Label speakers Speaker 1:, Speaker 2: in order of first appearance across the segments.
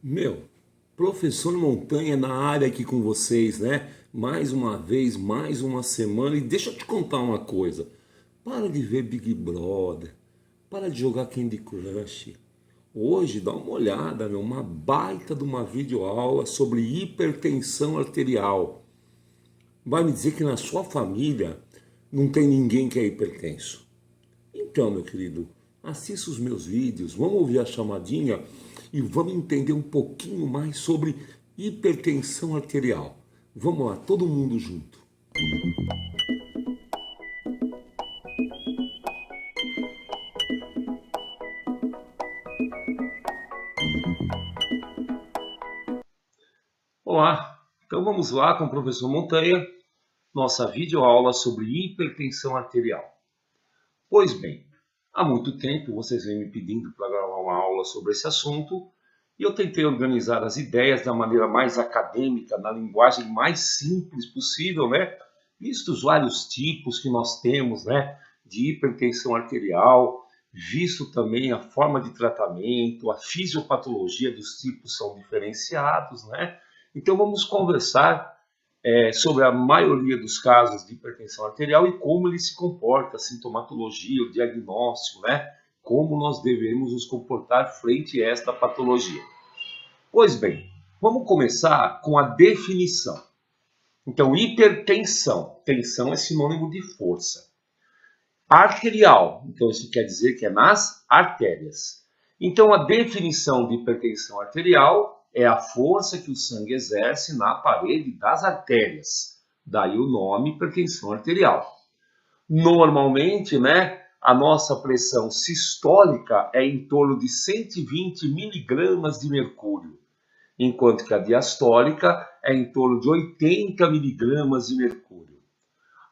Speaker 1: Meu, professor Montanha na área aqui com vocês, né? Mais uma vez, mais uma semana. E deixa eu te contar uma coisa. Para de ver Big Brother. Para de jogar Candy Crush. Hoje, dá uma olhada, meu, uma baita de uma videoaula sobre hipertensão arterial. Vai me dizer que na sua família não tem ninguém que é hipertenso? Então, meu querido, assista os meus vídeos, vamos ouvir a chamadinha e vamos entender um pouquinho mais sobre hipertensão arterial. Vamos lá, todo mundo junto. Olá, então vamos lá com o professor Montanha, nossa videoaula sobre hipertensão arterial. Pois bem, há muito tempo vocês vêm me pedindo para gravar uma aula sobre esse assunto e eu tentei organizar as ideias da maneira mais acadêmica, na linguagem mais simples possível, né? Visto os vários tipos que nós temos, né, de hipertensão arterial, visto também a forma de tratamento, a fisiopatologia dos tipos são diferenciados, né? Então vamos conversar sobre a maioria dos casos de hipertensão arterial e como ele se comporta, a sintomatologia, o diagnóstico, né? Como nós devemos nos comportar frente a esta patologia. Pois bem, vamos começar com a definição. Então, hipertensão. Tensão é sinônimo de força. Arterial. Então, isso quer dizer que é nas artérias. Então, a definição de hipertensão arterial é a força que o sangue exerce na parede das artérias. Daí o nome hipertensão arterial. Normalmente, né, a nossa pressão sistólica é em torno de 120 miligramas de mercúrio, enquanto que a diastólica é em torno de 80 miligramas de mercúrio.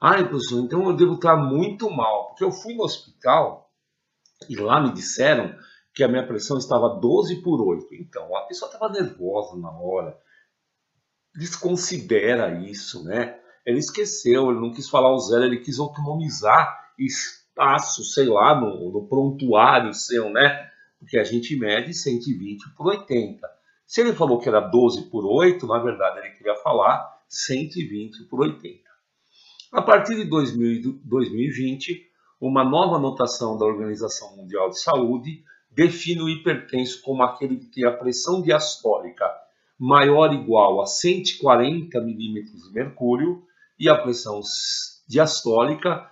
Speaker 1: Ai, professor, então eu devo estar muito mal, porque eu fui no hospital e lá me disseram que a minha pressão estava 12/8. Então, a pessoa estava nervosa na hora, desconsidera isso, né? Ele esqueceu, ele não quis falar o zero, ele quis autonomizar espaço, sei lá, no prontuário seu, né? Porque a gente mede 120/80. Se ele falou que era 12/8, na verdade ele queria falar 120/80. A partir de 2020, uma nova notação da Organização Mundial de Saúde define o hipertenso como aquele que tem a pressão diastólica maior ou igual a 140 milímetros de mercúrio e a pressão diastólica,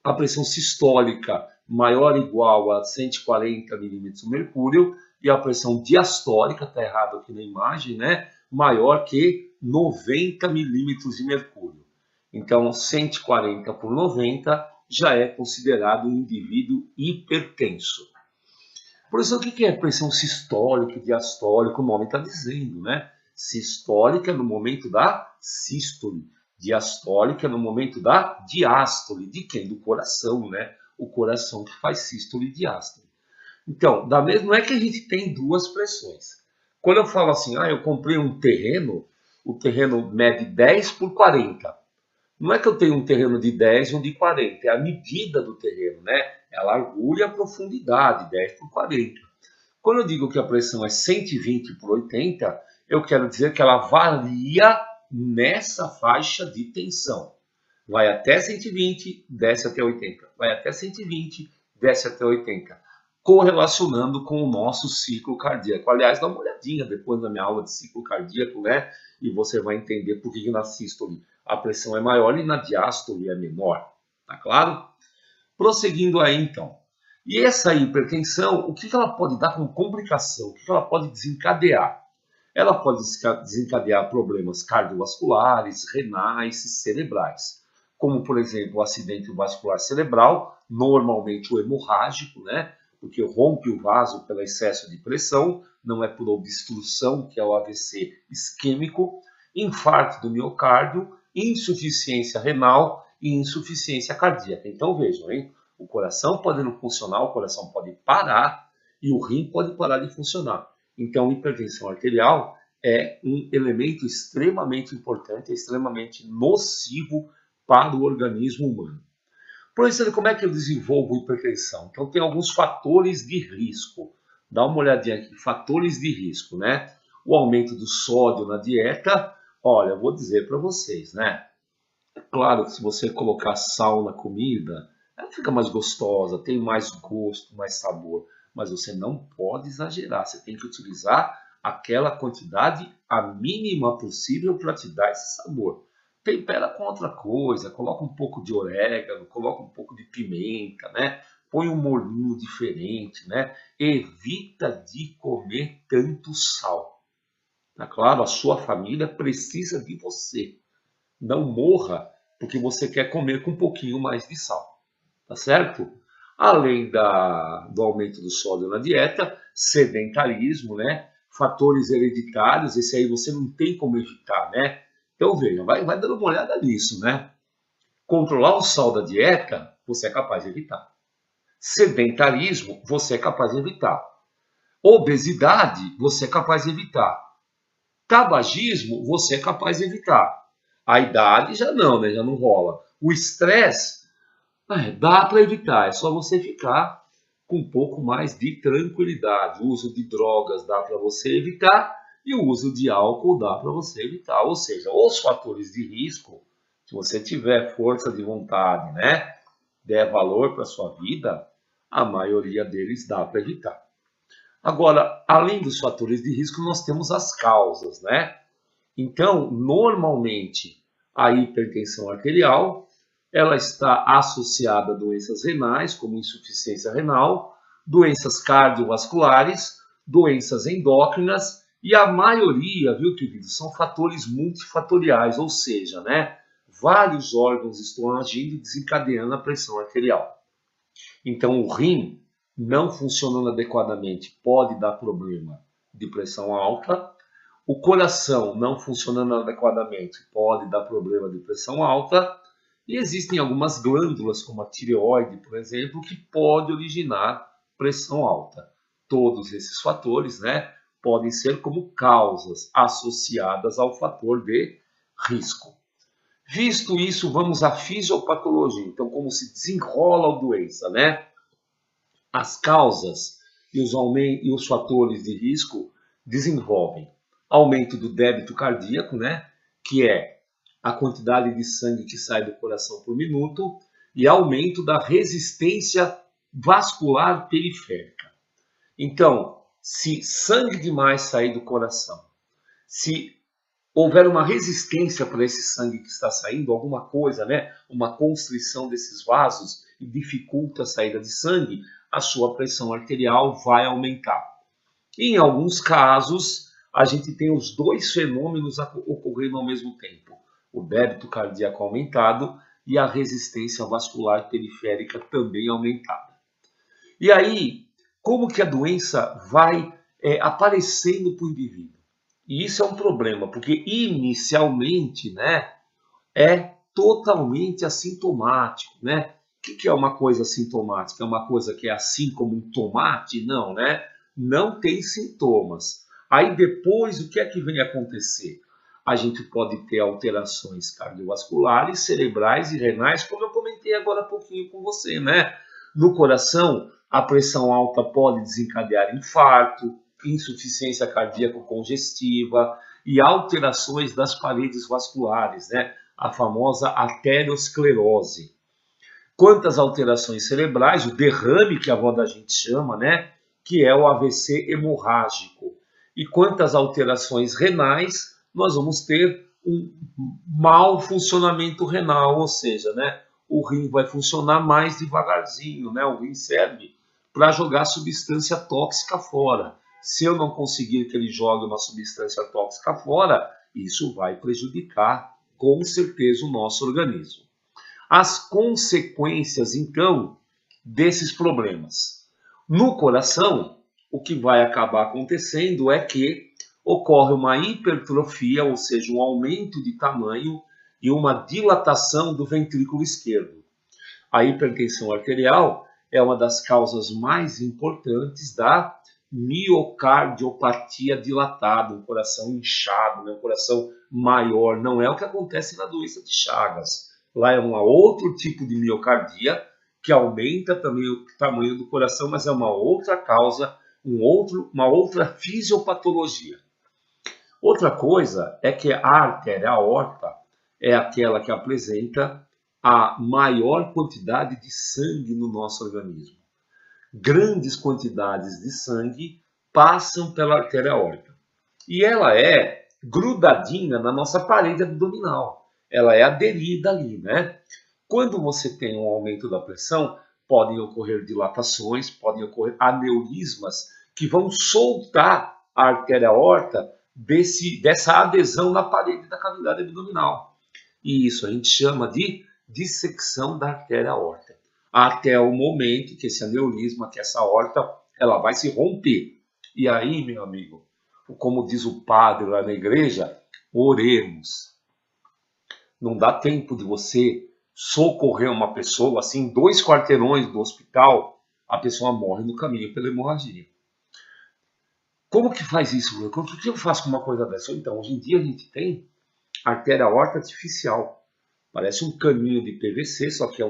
Speaker 1: a pressão sistólica maior ou igual a 140 milímetros de mercúrio e a pressão diastólica, está errado aqui na imagem, né, maior que 90 milímetros de mercúrio. Então, 140 por 90 já é considerado um indivíduo hipertenso. Professor, o que é pressão sistólica e diastólica? O nome está dizendo, né? Sistólica é no momento da sístole, diastólica é no momento da diástole. De quem? Do coração, né? O coração que faz sístole e diástole. Então, não é que a gente tem duas pressões. Quando eu falo assim, eu comprei um terreno, o terreno mede 10 por 40. Não é que eu tenho um terreno de 10 e um de 40, é a medida do terreno, né? É a largura e a profundidade, 10 por 40. Quando eu digo que a pressão é 120/80, eu quero dizer que ela varia nessa faixa de tensão. Vai até 120, desce até 80. Vai até 120, desce até 80. Correlacionando com o nosso ciclo cardíaco. Aliás, dá uma olhadinha depois da minha aula de ciclo cardíaco, né? E você vai entender por que na sístole a pressão é maior e na diástole é menor. Tá claro? Prosseguindo aí, então. E essa hipertensão, o que ela pode dar como complicação? O que ela pode desencadear? Ela pode desencadear problemas cardiovasculares, renais e cerebrais, como, por exemplo, o acidente vascular cerebral, normalmente o hemorrágico, né? Porque rompe o vaso pelo excesso de pressão, não é por obstrução, que é o AVC isquêmico, infarto do miocárdio, insuficiência renal e insuficiência cardíaca. Então vejam, hein? O coração pode não funcionar, o coração pode parar e o rim pode parar de funcionar. Então, hipertensão arterial é um elemento extremamente importante, extremamente nocivo para o organismo humano. Professor, como é que eu desenvolvo hipertensão? Então, tem alguns fatores de risco. Dá uma olhadinha aqui, fatores de risco, né? O aumento do sódio na dieta, olha, eu vou dizer para vocês, né? Claro que se você colocar sal na comida, ela fica mais gostosa, tem mais gosto, mais sabor. Mas você não pode exagerar, você tem que utilizar aquela quantidade a mínima possível para te dar esse sabor. Tempera com outra coisa, coloca um pouco de orégano, coloca um pouco de pimenta, né? Põe um molhinho diferente, né? Evita de comer tanto sal. Tá claro? A sua família precisa de você. Não morra porque você quer comer com um pouquinho mais de sal, tá certo? Além do aumento do sódio na dieta, sedentarismo, né? Fatores hereditários, esse aí você não tem como evitar, né? Então veja, vai dando uma olhada nisso, né? Controlar o sal da dieta, você é capaz de evitar. Sedentarismo, você é capaz de evitar. Obesidade, você é capaz de evitar. Tabagismo, você é capaz de evitar. A idade já não, né? Já não rola. O estresse, dá para evitar. É só você ficar com um pouco mais de tranquilidade. O uso de drogas dá para você evitar e o uso de álcool dá para você evitar. Ou seja, os fatores de risco, se você tiver força de vontade, né? Der valor para sua vida, a maioria deles dá para evitar. Agora, além dos fatores de risco, nós temos as causas, né? Então, normalmente, a hipertensão arterial, ela está associada a doenças renais, como insuficiência renal, doenças cardiovasculares, doenças endócrinas, e a maioria, viu, queridos, são fatores multifatoriais, ou seja, né, vários órgãos estão agindo e desencadeando a pressão arterial. Então, o rim não funcionando adequadamente pode dar problema de pressão alta. O coração não funcionando adequadamente pode dar problema de pressão alta. E existem algumas glândulas, como a tireoide, por exemplo, que pode originar pressão alta. Todos esses fatores, né, podem ser como causas associadas ao fator de risco. Visto isso, vamos à fisiopatologia. Então, como se desenrola a doença, né? As causas e os fatores de risco desenvolvem aumento do débito cardíaco, né? Que é a quantidade de sangue que sai do coração por minuto, e aumento da resistência vascular periférica. Então, se sangue demais sair do coração, se houver uma resistência para esse sangue que está saindo, alguma coisa, né, uma constrição desses vasos e dificulta a saída de sangue, a sua pressão arterial vai aumentar. Em alguns casos, a gente tem os dois fenômenos ocorrendo ao mesmo tempo: o débito cardíaco aumentado e a resistência vascular periférica também aumentada. E aí, como que a doença vai aparecendo para o indivíduo? E isso é um problema, porque inicialmente, né, é totalmente assintomático, né? O que é uma coisa assintomática? É uma coisa que é assim como um tomate? Não, né? Não tem sintomas. Aí depois, o que é que vem acontecer? A gente pode ter alterações cardiovasculares, cerebrais e renais, como eu comentei agora há pouquinho com você, né? No coração, a pressão alta pode desencadear infarto, insuficiência cardíaca congestiva e alterações das paredes vasculares, né? A famosa arteriosclerose. Quantas alterações cerebrais, o derrame que a avó da gente chama, né? Que é o AVC hemorrágico. E quantas alterações renais, nós vamos ter um mau funcionamento renal, ou seja, né? O rim vai funcionar mais devagarzinho, né? O rim serve para jogar substância tóxica fora. Se eu não conseguir que ele jogue uma substância tóxica fora, isso vai prejudicar com certeza o nosso organismo. As consequências, então, desses problemas. No coração, o que vai acabar acontecendo é que ocorre uma hipertrofia, ou seja, um aumento de tamanho e uma dilatação do ventrículo esquerdo. A hipertensão arterial é uma das causas mais importantes da miocardiopatia dilatada, um coração inchado, um coração maior. Não é o que acontece na doença de Chagas. Lá é um outro tipo de miocardia que aumenta também o tamanho do coração, mas é uma outra causa uma outra fisiopatologia. Outra coisa é que a artéria aorta é aquela que apresenta a maior quantidade de sangue no nosso organismo. Grandes quantidades de sangue passam pela artéria aorta. E ela é grudadinha na nossa parede abdominal. Ela é aderida ali, né? Quando você tem um aumento da pressão, podem ocorrer dilatações, podem ocorrer aneurismas que vão soltar a artéria aorta dessa adesão na parede da cavidade abdominal. E isso a gente chama de dissecção da artéria aorta. Até o momento que esse aneurisma, que essa aorta, ela vai se romper. E aí, meu amigo, como diz o padre lá na igreja, oremos. Não dá tempo de você socorrer uma pessoa, assim, 2 quarteirões do hospital, a pessoa morre no caminho pela hemorragia. Como que faz isso? O que eu faço com uma coisa dessa? Então, hoje em dia a gente tem artéria aorta artificial. Parece um caninho de PVC, só que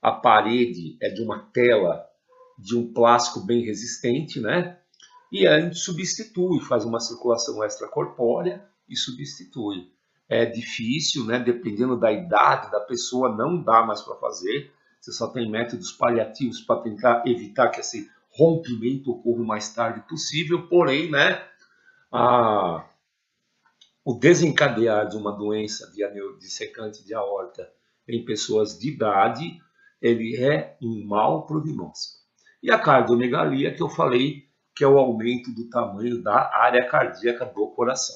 Speaker 1: a parede é de uma tela de um plástico bem resistente, né? E a gente substitui, faz uma circulação extracorpórea e substitui. É difícil, né? Dependendo da idade da pessoa, não dá mais para fazer. Você só tem métodos paliativos para tentar evitar que esse rompimento ocorra o mais tarde possível. Porém, né? O desencadear de uma doença dissecante de aorta em pessoas de idade, ele é um mau prognóstico. E a cardiomegalia, que eu falei, que é o aumento do tamanho da área cardíaca do coração.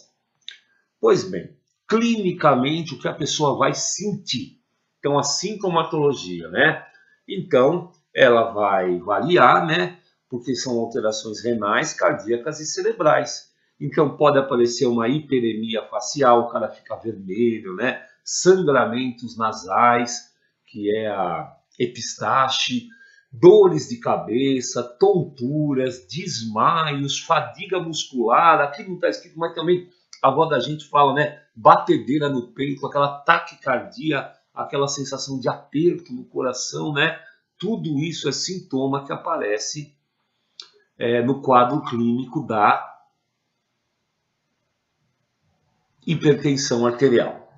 Speaker 1: Pois bem, clinicamente, o que a pessoa vai sentir? Então, a sintomatologia, né? Então, ela vai variar, né? Porque são alterações renais, cardíacas e cerebrais. Então, pode aparecer uma hiperemia facial, o cara fica vermelho, né? Sangramentos nasais, que é a epistaxe, dores de cabeça, tonturas, desmaios, fadiga muscular. Aqui não está escrito, mas também a avó da gente fala, né? Batedeira no peito, aquela taquicardia, aquela sensação de aperto no coração, né? Tudo isso é sintoma que aparece no quadro clínico da hipertensão arterial.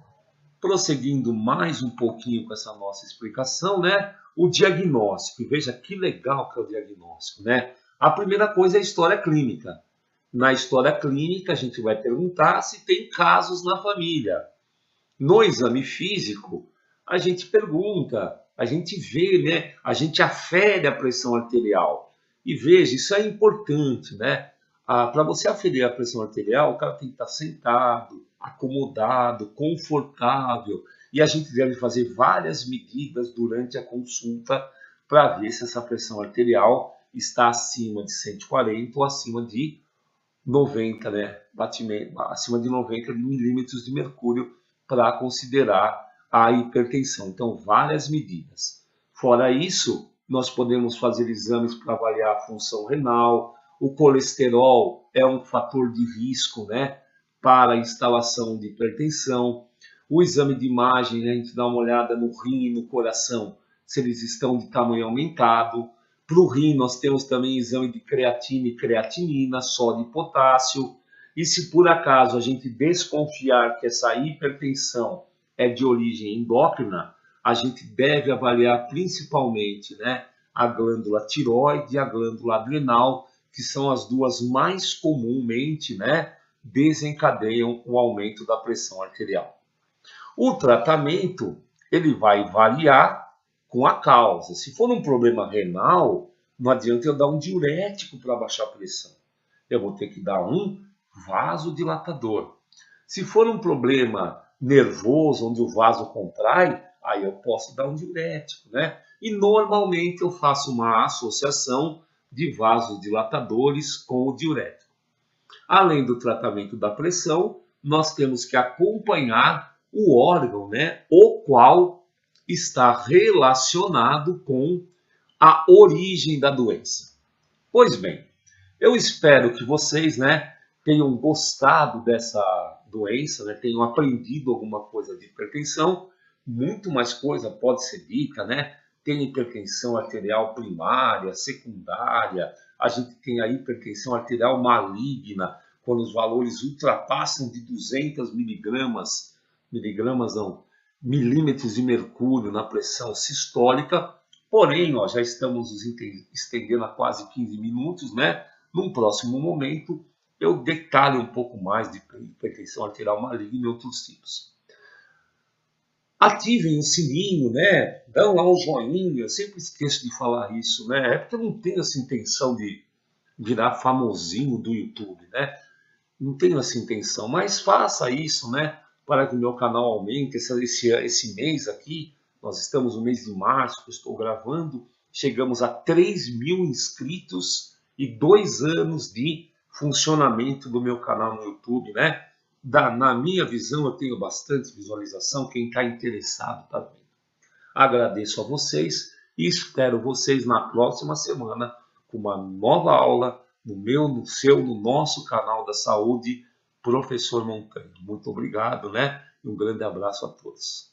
Speaker 1: Prosseguindo mais um pouquinho com essa nossa explicação, né? O diagnóstico. E veja que legal que é o diagnóstico, né? A primeira coisa é a história clínica. Na história clínica, a gente vai perguntar se tem casos na família. No exame físico, a gente pergunta, a gente vê, né? A gente afere a pressão arterial. E veja, isso é importante, né? Para você aferir a pressão arterial, o cara tem que estar sentado, acomodado, confortável. E a gente deve fazer várias medidas durante a consulta para ver se essa pressão arterial está acima de 140 ou acima de 90, né? Batimento, acima de 90 milímetros de mercúrio para considerar a hipertensão. Então, várias medidas. Fora isso, nós podemos fazer exames para avaliar a função renal. O colesterol é um fator de risco, né, para a instalação de hipertensão. O exame de imagem, né, a gente dá uma olhada no rim e no coração, se eles estão de tamanho aumentado. Para o rim, nós temos também exame de creatina e creatinina, sódio e potássio. E se por acaso a gente desconfiar que essa hipertensão é de origem endócrina, a gente deve avaliar principalmente, né, a glândula tireoide e a glândula adrenal, que são as duas mais comumente, né, desencadeiam o aumento da pressão arterial. O tratamento ele vai variar com a causa. Se for um problema renal, não adianta eu dar um diurético para baixar a pressão. Eu vou ter que dar um vasodilatador. Se for um problema nervoso, onde o vaso contrai, aí eu posso dar um diurético, né? E normalmente eu faço uma associação de vasodilatadores com o diurético. Além do tratamento da pressão, nós temos que acompanhar o órgão, né, o qual está relacionado com a origem da doença. Pois bem, eu espero que vocês, né, tenham gostado dessa doença, né, tenham aprendido alguma coisa de hipertensão. Muito mais coisa pode ser dita, né? Tem hipertensão arterial primária, secundária, a gente tem a hipertensão arterial maligna, quando os valores ultrapassam de 200 miligramas não, milímetros de mercúrio na pressão sistólica. Porém, ó, já estamos nos estendendo a quase 15 minutos, né? Num próximo momento, eu detalho um pouco mais de hipertensão arterial maligna e outros tipos. Ativem o sininho, né? Dão lá um joinha. Eu sempre esqueço de falar isso, né? É porque eu não tenho essa intenção de virar famosinho do YouTube, né? Não tenho essa intenção, mas faça isso, né? Para que o meu canal aumente. Esse mês aqui, nós estamos no mês de março, que eu estou gravando, chegamos a 3.000 inscritos e 2 anos de funcionamento do meu canal no YouTube, né? Na minha visão, eu tenho bastante visualização. Quem está interessado está vendo. Agradeço a vocês e espero vocês na próxima semana com uma nova aula no meu, no seu, no nosso canal da saúde, Professor Montanha. Muito obrigado, né? E um grande abraço a todos.